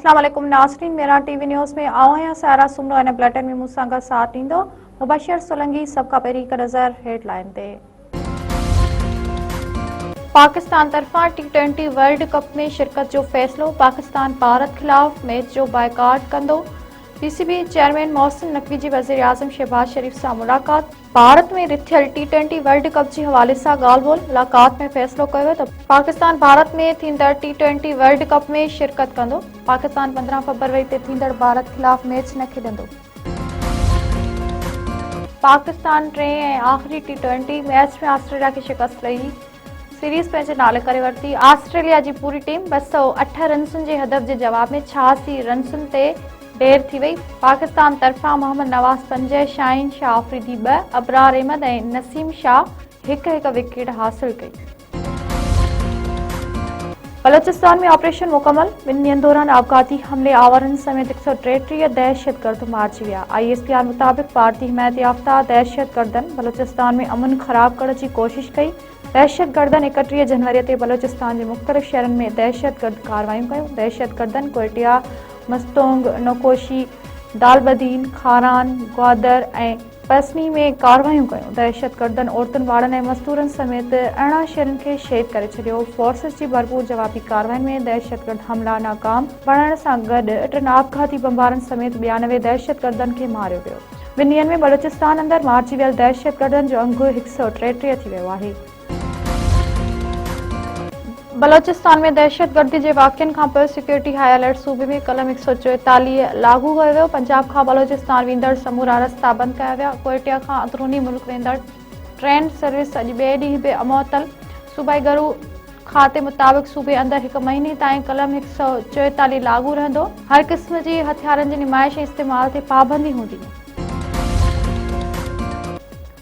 अस्सलाम वालेकुम नाज़रीन, मेरा टीवी न्यूज़ में आवां सारा सुमरो इन बुलेटिन में मूंसां गॾु साथ ॾींदो मुबशर सोलंकी। सब खां पहिरीं हिकु नज़र हेडलाइन ते। पाकिस्तान तरफां T20 वर्ल्ड कप में शिरकत जो फ़ैसिलो। पाकिस्तान भारत खिलाफ़ मैच जो बाइकाट कंदो। पीसीबी चेयरमैन मोहसिन नकवी जी वज़ीर आज़म शहबाज शरीफ सां मुलाक़ात। भारत में रिथियल T20 वर्ल्ड कप जे हवाले सां ॻाल्हि ॿोल। मुलाक़ात में फ़ैसिलो कयो त पाकिस्तान भारत में थींदड़ T20 वर्ल्ड कप में शिरकत कंदो। पाकिस्तान 15 फरवरी ते थींदड़ भारत खिलाफ़ मैच न खेॾंदो। पाकिस्तान टे ऐं आख़िरी T20 मैच में ऑस्ट्रेलिया खे शिकस्त ॾेई सीरीज़ पंहिंजे नाले करे वरिती। ऑस्ट्रेलिया जी पूरी टीम 208 रन्सुनि जे हदफ़ जे जवाब में 86 रन्सुनि ते ढेर थी वई। पाकिस्तान तरफ़ां मोहम्मद नवाज़ 5, शाहीन शाह आफरीदी 2, अबरार अहमद ऐं नसीम शाह हिकु विकेट हासिल कई। बलोचिस्तान में ऑपरेशन मुकम्मल। 2 ॾींहनि दौरान आपघाती हमले आवरनि समेत 133 दहशतगर्द मारिजी विया। ISPR मुताबिक़ भारतीय हिमायत याफ़्ता दहशतगर्दनि बलोचिस्तान में अमन ख़राब करण जी कोशिश कई। दहशतगर्दनि 31 जनवरी ते बलोचिस्तान जे मुख़्तलिफ़ शहरनि में दहशतगर्द कार्रवायूं कयूं। दहशतगर्दनि कोयटिया, मस्तोंग, नकोशी, दालबदीन, खारान, ग्वादर ऐं पसनी में कार्रवायूं कयूं। दहशतगर्दनि औरतुनि, ॿारनि ऐं मज़दूरनि समेत 18 शहरनि खे शहीद करे छॾियो। फोर्सेस जी भरपूर जवाबी कार्रवायुनि में दहशतगर्द हमला नाकाम बणण सां गॾु 3 आपघाती बमबारनि समेत 92 दहशतगर्दनि खे मारियो वियो। 2 ॾींहनि में बलोचिस्तान अंदरि मारिजी वियल दहशतगर्दनि जो अंगु 133 थी वियो आहे। बलोचिस्तान में दहशतगर्दी जे वाक़िअनि खां पोइ सिक्योरिटी हाई अलर्ट। सूबे में कलम 144 लागू कयो वियो। पंजाब खां बलोचिस्तान वेंदड़ समूरा रस्ता बंदि कया विया। कोयटिया खां अंदरूनी मुल्क वेंदड़ ट्रेन सर्विस अॼु ॿिए ॾींहुं बि अमुअतल। सूबाई घरू खाते मुताबिक़ सूबे अंदरि 1 महीने ताईं कलम 144 लागू रहंदो। हर क़िस्म जी हथियारनि जी नुमाइश ऐं इस्तेमाल ते पाबंदी हूंदी।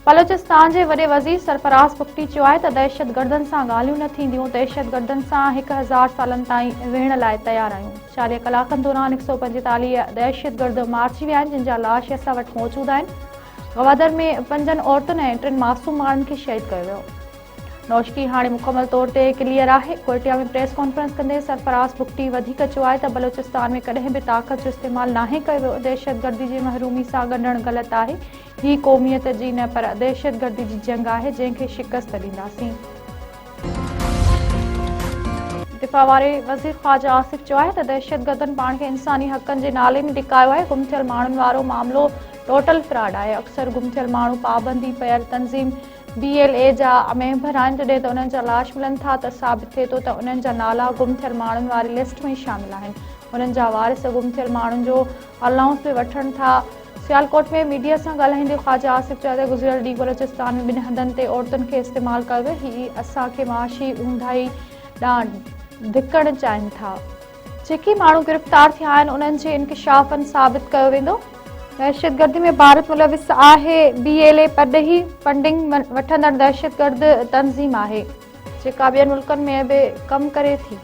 बलोचिस्तान जे वॾे वज़ीर सरफराज़ बुगटी चयो आहे त दहशतगर्दनि सां ॻाल्हियूं न थींदियूं। दहशतगर्दनि सां 1000 सालनि ताईं विहण लाइ तयार आहियूं। 40 कलाकनि दौरान 145 दहशतगर्द मारिजी विया आहिनि, जिन जा लाश असां वटि मौजूदु आहिनि। गवादर में 5 औरतुनि ऐं 3 मासूम माण्हुनि खे शहीद कयो वियो। नौशकी हाणे मुकमल तौर ते क्लियर आहे। कोयटिया में प्रेस कॉन्फ्रेंस कंदे सरफराज़ बुगटी वधीक चयो आहे त बलोचिस्तान में कॾहिं बि ताक़त जो इस्तेमालु नाहे कयो वियो। दहशतगर्दी जी महरूमी सां ॻंढणु ग़लति आहे। ही क़ौमियत जी न पर दहशतगर्दी जी जंग आहे, जंहिंखे शिकस्त ॾींदासीं। दिफ़ा वारे वज़ीर ख़्वाजा आसिफ चयो आहे त दहशतगर्दनि पाण खे इंसानी हक़नि जे नाले में ॾिकायो आहे। गुम थियल माण्हुनि वारो मामिलो टोटल फ्रॉड आहे। अक्सर गुम थियल माण्हू पाबंदी पयल तंज़ीम BLA जा मेंबर आहिनि। जॾहिं त उन्हनि जा लाश मिलनि था त साबित थिए थो त उन्हनि जा नाला गुम थियल माण्हुनि वारी लिस्ट में शामिल आहिनि। उन्हनि जा वारिस गुम थियल माण्हुनि जो अलाउंस बि वठनि था। सियालकोट में मीडिया सां ॻाल्हाईंदे ख़्वाजा आसिफ चयो त गुज़िरियल ॾींहुं बलोचिस्तान में 2 हंधनि ते औरतुनि खे इस्तेमालु कयो वियो। ही असांखे माशी ऊंधाई ॾांहुं धिकणु चाहिनि था। जेके माण्हू गिरफ़्तार थिया आहिनि उन्हनि जे इंकशाफ़नि साबित कयो वेंदो। दहशतगर्दी में भारत मुलविस आहे। BLA परॾेही फंडिंग वठंदड़ दहशतगर्द तंज़ीम आहे, जेका ॿियनि मुल्कनि में बि कमु करे थी।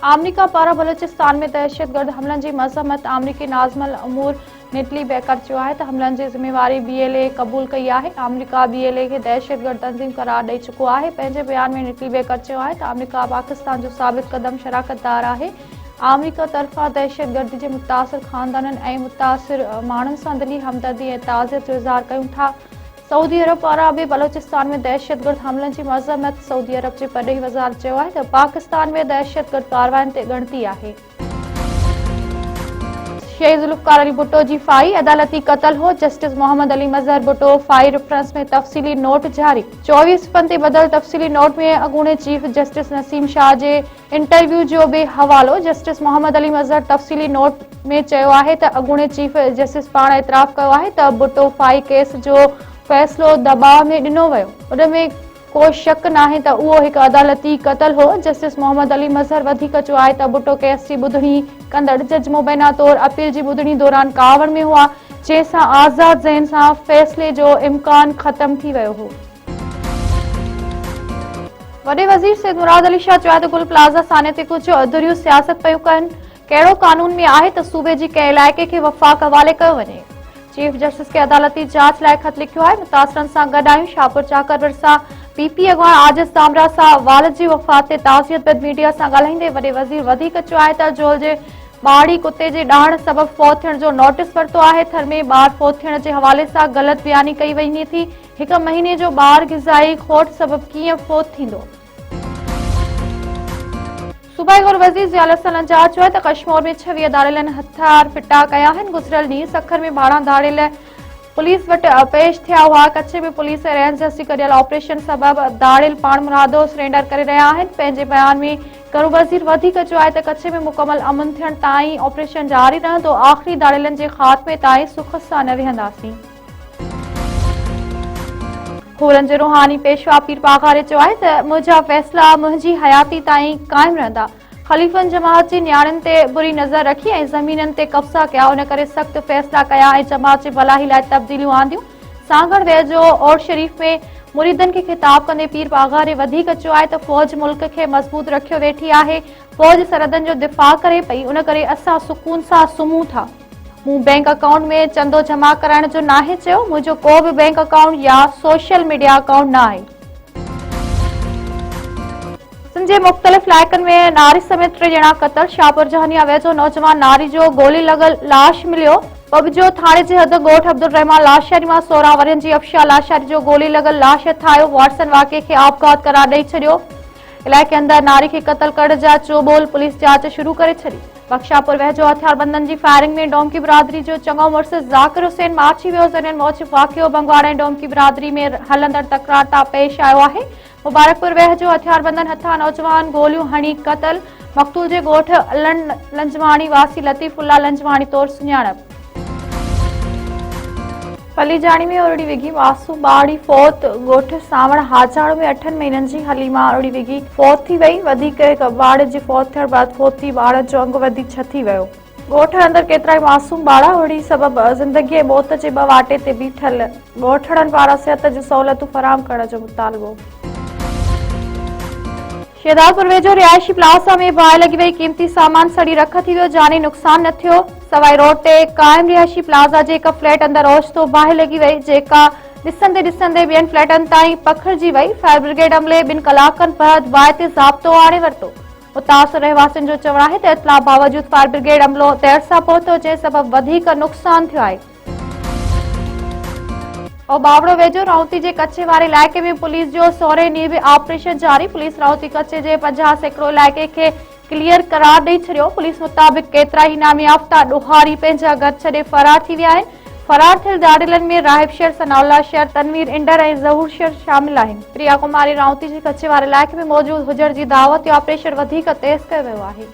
अमरीका पारां बलोचिस्तान में दहशतगर्द हमलनि जी मज़म्मत। अमरीकी नाज़िमुल उमूर नेटली बेकर चयो आहे त हमलनि जी ज़िम्मेवारी BLA क़बूल कई आहे। अमरीका BLA खे दहशतगर्द तंज़ीम करार ॾेई चुको आहे। पंहिंजे बयान में नेटली बेकर चयो आहे त अमरीका पाकिस्तान जो साबित क़दम शराकतदार आहे। अमरीका तरफ़ां दहशतगर्दी जे मुतासिर ख़ानदाननि ऐं मुतासिर माण्हुनि सां दिली हमदर्दी ऐं ताज़ियत जो इज़हार कयूं था। सऊदी अरब पारां बि बलोचिस्तान में दहशतगर्द हमलनि जी मज़म्मत। सऊदी अरब जे परॾेही वज़ार चयो आहे त पाकिस्तान में दहशतगर्द कार्रवायुनि ते ॻणती आहे। शहीद ज़ुल्फ़िकार अली भुट्टो जी फाई अदालती क़तल हो। जस्टिस मोहम्मद अली मज़हर भुट्टो फाई रेफरेंस में तफ़सीली नोट जारी। 24 सिफ़नि ते बदल तफ़सीली नोट में अॻूणे चीफ जस्टिस नसीम शाह जे इंटरव्यू जो बि हवालो। जस्टिस मोहम्मद अली मज़हर तफ़सीली नोट में चयो आहे त अॻूणे चीफ जस्टिस पाण एतिराफ़ कयो आहे त भुट्टो फाई केस जो फ़ैसिलो दॿाउ में ॾिनो वियो। उन में को शक नाहे त उहो हिकु अदालती क़तल हो। जस्टिस मोहम्मद अली मज़हर वधीक चयो आहे त भुट्टो केस जी ॿुधणी कंदड़ जज मुबैना तौर अपील जी ॿुधणी दौरान कावड़ में हुआ, जंहिंसां आज़ाद ज़हन सां फ़ैसिले जो इम्कान ख़तम थी वियो हो। वॾे वज़ीर सैयद मुराद अली शाह चयो आहे त गुल प्लाज़ा साने ते कुझु अधूरियूं सियासत पियूं कनि। कहिड़ो कानून में आहे त सूबे जे कंहिं इलाइक़े खे वफ़ाक़ हवाले कयो वञे। चीफ जस्टिस के अदालती जांच लाइ ख़त लिखियो आहे। मुतासिरनि सां गॾु आहियूं। शाहपुर चाकर विरसा पीपी अॻवान आजिज़ दामरा सां वालिद जी वफ़ात ते ताज़ियत बैदि मीडिया सां ॻाल्हाईंदे वॾे वज़ीर वधीक चयो आहे त जोल जे ॿाड़ी कुते जे ॾाहण सबबि फौत थियण जो नोटिस वरितो आहे। थर में ॿार फौत थियण जे हवाले सां ग़लति बयानी कई वञे थी। हिक महीने जो ॿार ग़िज़ाई खोट सबबि कीअं फौत थींदो। सूबाई गोल वज़ीर ज़ियाउल हसन अंजार चयो आहे त कश्मीर में 26 दाड़िलनि हथियार फिटा कया आहिनि। गुज़िरियल ॾींहुं सखर में 12 दाड़िल पुलिस वटि पेश थिया हुआ। कच्छ में पुलिस रेंज हसी कढियल ऑपरेशन सबबि दाड़िल पाण मुरादो सरेंडर करे रहिया आहिनि। पंहिंजे बयान में करू वज़ीर वधीक चयो आहे त कच्छ में मुकमल अमन थियण ताईं ऑपरेशन जारी रहंदो। आख़िरी दाड़िलनि जे ख़ात्मे ताईं सुख सां न विहंदासीं। होरन जे रूहानी पेशवा पीर पागारे चयो आहे त मुंहिंजा फ़ैसिला मुंहिंजी हयाती ताईं क़ाइम रहंदा। ख़लीफ़नि जमात जी न्याणियुनि ते बुरी नज़र रखी ऐं ज़मीननि ते कब्ज़ा कया, उन करे सख़्त फ़ैसिला कया ऐं जमात जी भलाही लाइ तब्दीलियूं आंदियूं। सांगड़ वेझो और शरीफ़ में मुरीदनि खे ख़िताब कंदे पीर पागारे वधीक चयो आहे त फ़ौज मुल्क खे मज़बूत रखियो वेठी आहे। फ़ौज सरहदनि जो दिफ़ा करे पई, उन करे असां सुकून सां सुम्हूं था। मूं बैंक अकाउंट में चंदो जमा कराइण जो नाहे चयो। मुंहिंजो को बि बैंक अकाउंट या सोशल मीडिया अकाउंट न आहे। सिंध जे मुख़्तलिफ़ इलाइक़नि में नारी समेत 3 ॼणा क़तल। शाहपुर जहानिया वेझो नौजवान नारी जो गोली लॻल लाश मिलियो। पबजो थाणे जे हद ॻोठ अब्दुल रहमान लाशारी मां 16 वरनि जी अफशा लाशारी जो गोली लॻल लाश ठाहियो। वाटसन वाक़े खे आपघात करार ॾेई छॾियो। इलाइक़े अंदरि नारी खे क़तल करण जा चोबोल पुलिस जांच शुरू करे छॾी। बख्शापुर वेझो हथियारबंदनि जी फायरिंग में डोमकी बिरादरी जो चङो मुड़ुस ज़ाकिर हुसैन मारिजी वियो। ज़रियनि मूजिब वाक़ियो बंगवाड़ा ऐं डोमकी बिरादरी में हलंदड़ तकरार तां पेश आयो आहे। मुबारकपुर वेझो हथियारबंदनि हथां नौजवान गोलियूं हणी क़तल। मक़तूल जे ॻोठ अलन लंजवाणी वासी लतीफ़ुल्ला लंजवाणी तौर सुञाणप। पलीजाणी में उरड़ी विगी मासूम ॿाड़ी फौत। ॻोठ सावण हाजाड़ में 8 महीननि जी हलीमा उरड़ी विगी फौत थी वई। वधीक हिक ॿार जी फौत थियण बैदि फौत थी ॿार जो अंग वधी छथी वियो। ॻोठ अंदरि केतिरा ई मासूम ॿार उरड़ी सबबि ज़िंदगी ऐं मौत जे ॿ वाटे ते बीठल ॻोठड़नि पारां सिहत जूं सहूलियतूं फराहम करण जो मुतालबो। शेदापुर वेझो रिहायशी प्लाज़ा में बाहि लॻी वई। क़ीमती सामान सड़ी रख थी वियो। जानी नुक़सान न थियो। सवाई रोड ते क़ाइम रिहायशी प्लाज़ा जे हिक फ्लैट अंदरि ओचितो बाहि लॻी वई, जेका ॾिसंदे ॾिसंदे ॿियनि फ्लैटनि ताईं पखिड़िजी वई। फायर ब्रिगेड अमले 2 कलाकनि बैदि बाहि ते ज़ाब्तो आणे वरितो। मुतासिर रहवासियुनि जो चवणु आहे त इतलाह बावजूदि फायर ब्रिगेड अमलो देर सां पहुतो, जंहिं सबबि वधीक नुक़सान थियो आहे। और बावड़ो वेझो राउती जे कच्चे वारे इलाइक़े में पुलिस जो सोरे ॾींहुं बि ऑपरेशन जारी। पुलिस राउती कच्चे जे 50 सेकड़ो इलाइक़े खे क्लियर करार ॾेई छॾियो। पुलिस मुताबिक़ केतिरा ई इनामी याफ़्ता ॾोहारी पंहिंजा घर छॾे फरार थी विया आहिनि। फरार थियल दाड़िलनि में राहिब शेर, सनाउल्ला शेर, तनवीर इंडर ऐं ज़हूर शेर शामिल आहिनि। प्रिया कुमारी राउती जे कच्चे वारे इलाइक़े में मौजूदु हुजण जी दावत। ऑपरेशन वधीक तेज़ कयो वियो आहे।